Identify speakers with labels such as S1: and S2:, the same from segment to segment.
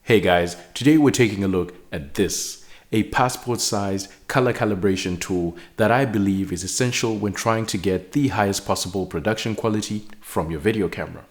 S1: Hey guys, today we're taking a look at this, a passport-sized color calibration tool that I believe is essential when trying to get the highest possible production quality from your video camera.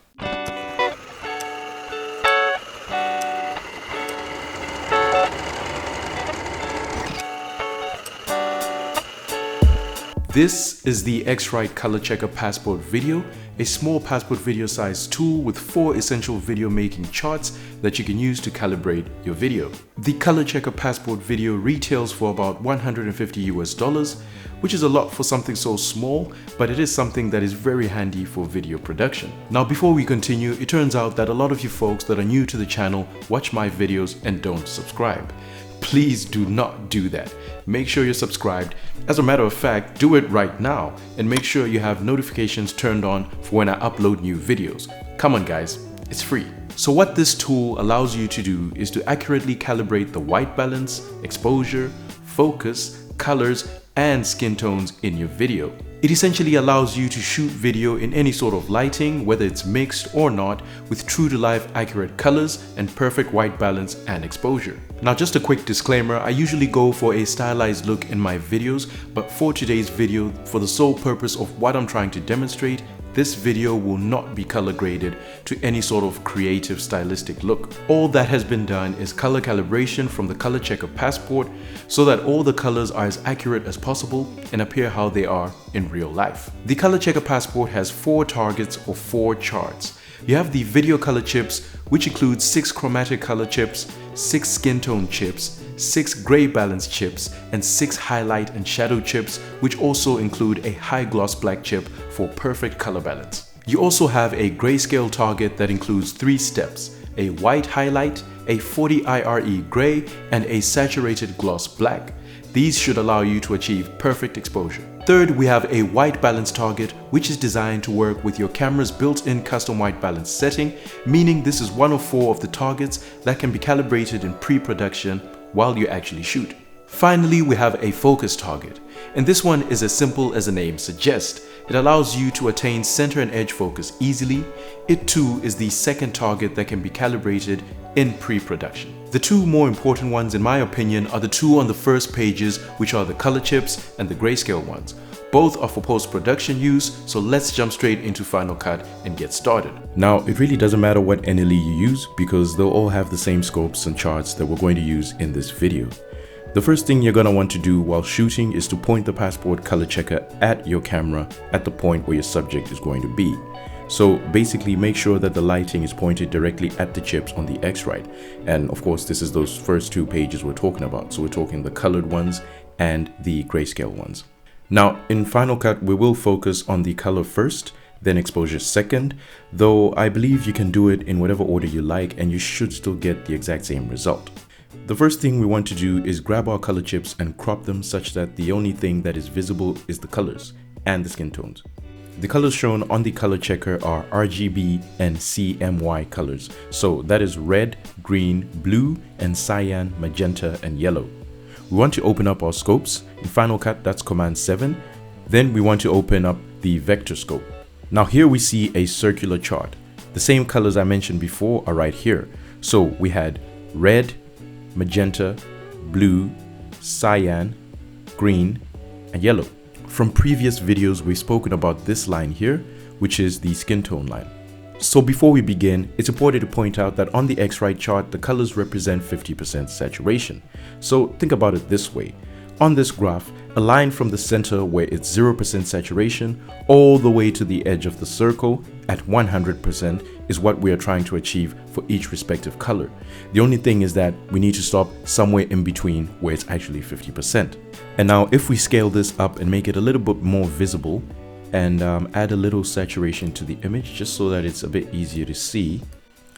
S1: This is the X-Rite ColorChecker Passport Video, a small passport video size tool with 4 essential video making charts that you can use to calibrate your video. The ColorChecker Passport Video retails for about $150 US, which is a lot for something so small, but it is something that is very handy for video production. Now before we continue, it turns out that a lot of you folks that are new to the channel watch my videos and don't subscribe. Please do not do that. Make sure you're subscribed. As a matter of fact, do it right now and make sure you have notifications turned on for when I upload new videos. Come on guys, it's free. So what this tool allows you to do is to accurately calibrate the white balance, exposure, focus, colors, and skin tones in your video. It essentially allows you to shoot video in any sort of lighting, whether it's mixed or not, with true to life accurate colors and perfect white balance and exposure. Now just a quick disclaimer, I usually go for a stylized look in my videos, but for today's video, for the sole purpose of what I'm trying to demonstrate, this video will not be color graded to any sort of creative stylistic look. All that has been done is color calibration from the ColorChecker Passport so that all the colors are as accurate as possible and appear how they are in real life. The ColorChecker Passport has 4 targets or 4 charts. You have the video color chips, which includes 6 chromatic color chips, 6 skin tone chips, 6 gray balance chips, and 6 highlight and shadow chips, which also include a high gloss black chip for perfect color balance. You also have a grayscale target that includes 3 steps, a white highlight, a 40 IRE gray, and a saturated gloss black. These should allow you to achieve perfect exposure. Third, we have a white balance target, which is designed to work with your camera's built-in custom white balance setting, meaning this is one of 4 of the targets that can be calibrated in pre-production while you actually shoot. Finally, we have a focus target, and this one is as simple as the name suggests. It allows you to attain center and edge focus easily. It too is the second target that can be calibrated in pre-production. The 2 more important ones in my opinion are the 2 on the first pages, which are the color chips and the grayscale ones. Both are for post-production use, so let's jump straight into Final Cut and get started. Now, it really doesn't matter what NLE you use because they'll all have the same scopes and charts that we're going to use in this video. The first thing you're going to want to do while shooting is to point the Passport ColorChecker at your camera at the point where your subject is going to be. So basically make sure that the lighting is pointed directly at the chips on the X-Rite. And of course, this is those first 2 pages we're talking about. So we're talking the colored ones and the grayscale ones. Now in Final Cut, we will focus on the color first, then exposure second, though I believe you can do it in whatever order you like and you should still get the exact same result. The first thing we want to do is grab our color chips and crop them such that the only thing that is visible is the colors and the skin tones. The colors shown on the ColorChecker are RGB and CMY colors. So that is red, green, blue, and cyan, magenta, and yellow. We want to open up our scopes. In Final Cut, that's Command 7. Then we want to open up the vector scope. Now here we see a circular chart. The same colors I mentioned before are right here. So we had red, magenta, blue, cyan, green, and yellow. From previous videos, we've spoken about this line here, which is the skin tone line. So before we begin, it's important to point out that on the X-Rite chart, the colors represent 50% saturation. So think about it this way. On this graph, a line from the center where it's 0% saturation all the way to the edge of the circle at 100% is what we are trying to achieve for each respective color. The only thing is that we need to stop somewhere in between where it's actually 50%. And now if we scale this up and make it a little bit more visible and add a little saturation to the image just so that it's a bit easier to see.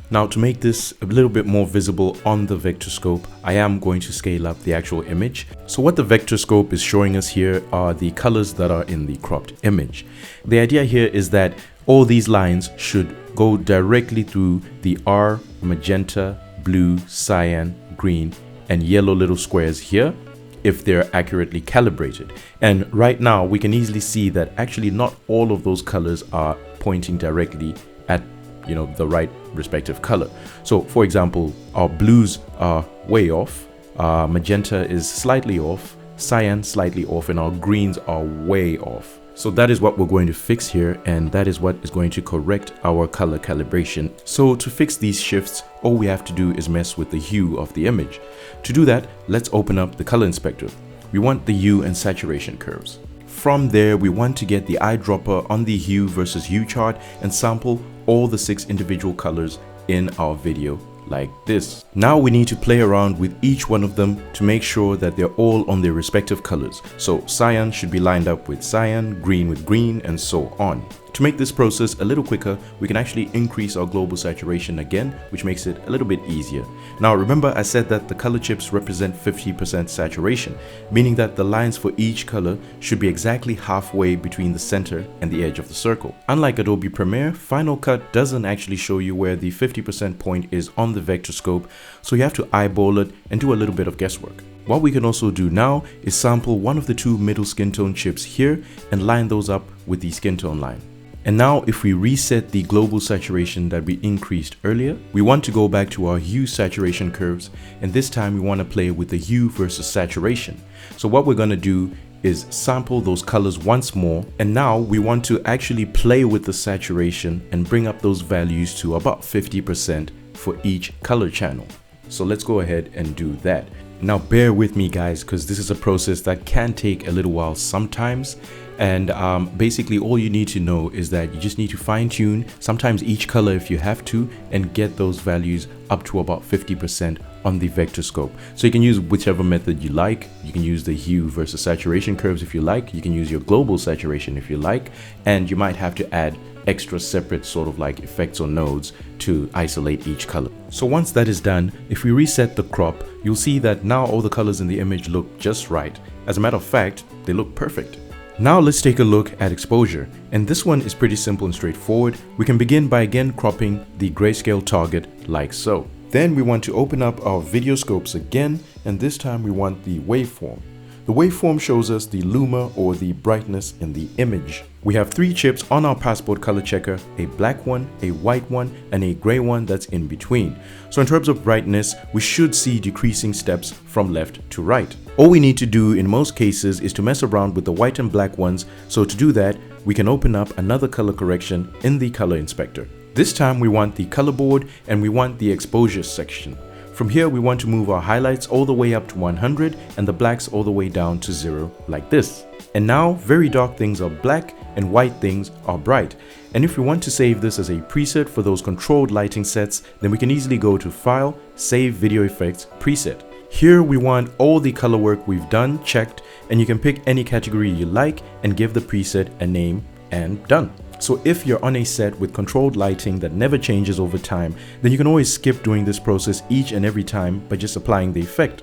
S1: Now to make this a little bit more visible on the vector scope, I am going to scale up the actual image. So what the vector scope is showing us here are the colors that are in the cropped image. The idea here is that all these lines should go directly through the R, magenta, blue, cyan, green, and yellow little squares here if they're accurately calibrated. And right now we can easily see that actually not all of those colors are pointing directly at the right respective color. So for example, our blues are way off, magenta is slightly off, cyan slightly off, and our greens are way off. So that is what we're going to fix here, and that is what is going to correct our color calibration. So to fix these shifts, all we have to do is mess with the hue of the image. To do that, let's open up the color inspector. We want the hue and saturation curves. From there, we want to get the eyedropper on the hue versus hue chart and sample all the 6 individual colors in our video like this. Now we need to play around with each one of them to make sure that they're all on their respective colors. So cyan should be lined up with cyan, green with green, and so on. To make this process a little quicker, we can actually increase our global saturation again, which makes it a little bit easier. Now remember, I said that the color chips represent 50% saturation, meaning that the lines for each color should be exactly halfway between the center and the edge of the circle. Unlike Adobe Premiere, Final Cut doesn't actually show you where the 50% point is on the vector scope, so you have to eyeball it and do a little bit of guesswork. What we can also do now is sample one of the 2 middle skin tone chips here and line those up with the skin tone line. And now if we reset the global saturation that we increased earlier, we want to go back to our hue saturation curves, and this time we want to play with the hue versus saturation. So what we're going to do is sample those colors once more, and now we want to actually play with the saturation and bring up those values to about 50% for each color channel. So let's go ahead and do that. Now bear with me guys, because this is a process that can take a little while sometimes. And basically all you need to know is that you just need to fine tune sometimes each color if you have to, and get those values up to about 50% on the vector scope. So you can use whichever method you like. You can use the hue versus saturation curves if you like. You can use your global saturation if you like, and you might have to add extra separate sort of like effects or nodes to isolate each color. So once that is done, if we reset the crop, you'll see that now all the colors in the image look just right. As a matter of fact, they look perfect. Now let's take a look at exposure, and this one is pretty simple and straightforward. We can begin by again cropping the grayscale target like so. Then we want to open up our video scopes again, and this time we want the waveform. The waveform shows us the luma or the brightness in the image. We have 3 chips on our Passport color checker, a black one, a white one, and a gray one that's in between. So in terms of brightness, we should see decreasing steps from left to right. All we need to do in most cases is to mess around with the white and black ones. So to do that, we can open up another color correction in the color inspector. This time we want the color board and we want the exposure section. From here, we want to move our highlights all the way up to 100 and the blacks all the way down to 0 like this. And now very dark things are black and white things are bright. And if we want to save this as a preset for those controlled lighting sets, then we can easily go to File, Save Video Effects Preset. Here we want all the color work we've done checked, and you can pick any category you like and give the preset a name, and done. So if you're on a set with controlled lighting that never changes over time, then you can always skip doing this process each and every time by just applying the effect.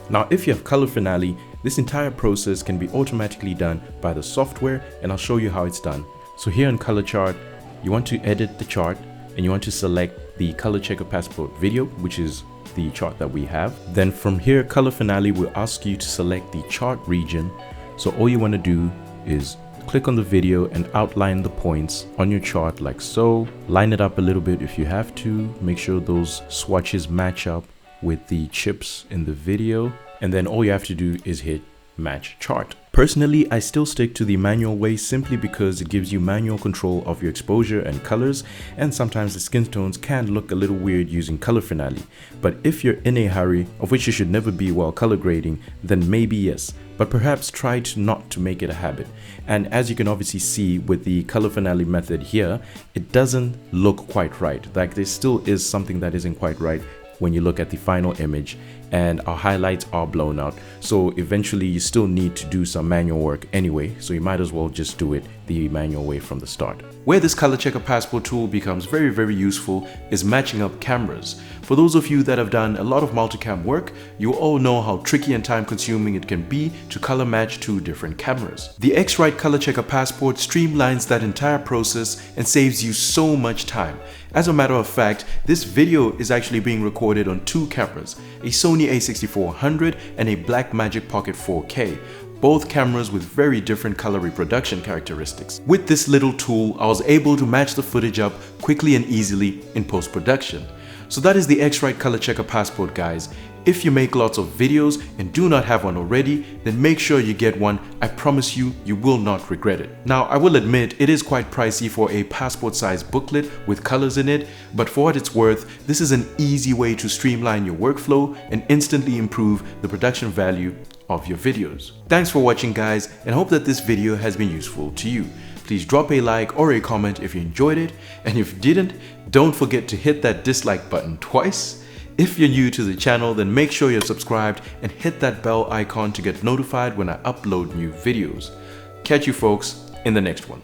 S1: Now if you have Color Finale, this entire process can be automatically done by the software, and I'll show you how it's done. So here in Color Chart, you want to edit the chart and you want to select the ColorChecker Passport video, which is the chart that we have. Then from here, Color Finale will ask you to select the chart region. So all you want to do is click on the video and outline the points on your chart like so. Line it up a little bit if you have to. Make sure those swatches match up with the chips in the video. And then all you have to do is hit Match Chart. Personally, I still stick to the manual way simply because it gives you manual control of your exposure and colors, and sometimes the skin tones can look a little weird using Color Finale. But if you're in a hurry, of which you should never be while color grading, then maybe yes, but perhaps try not to make it a habit. And as you can obviously see with the Color Finale method here, it doesn't look quite right. Like there still is something that isn't quite right when you look at the final image, and our highlights are blown out. So eventually you still need to do some manual work anyway, so you might as well just do it the manual way from the start. Where this ColorChecker Passport tool becomes very useful is matching up cameras. For those of you that have done a lot of multicam work, you all know how tricky and time consuming it can be to color match 2 different cameras. The X-Rite ColorChecker Passport streamlines that entire process and saves you so much time. As a matter of fact, this video is actually being recorded on 2 cameras, a Sony a6400 and a Blackmagic Pocket 4K. both cameras with very different color reproduction characteristics. With this little tool, I was able to match the footage up quickly and easily in post-production. So that is the X-Rite Color Checker Passport, guys. If you make lots of videos and do not have one already, then make sure you get one. I promise you, you will not regret it. Now, I will admit it is quite pricey for a passport-sized booklet with colors in it, but for what it's worth, this is an easy way to streamline your workflow and instantly improve the production value of your videos. Thanks for watching, guys, and hope that this video has been useful to you. Please drop a like or a comment if you enjoyed it, and if you didn't, don't forget to hit that dislike button twice. If you're new to the channel, then make sure you're subscribed and hit that bell icon to get notified when I upload new videos. Catch you folks in the next one.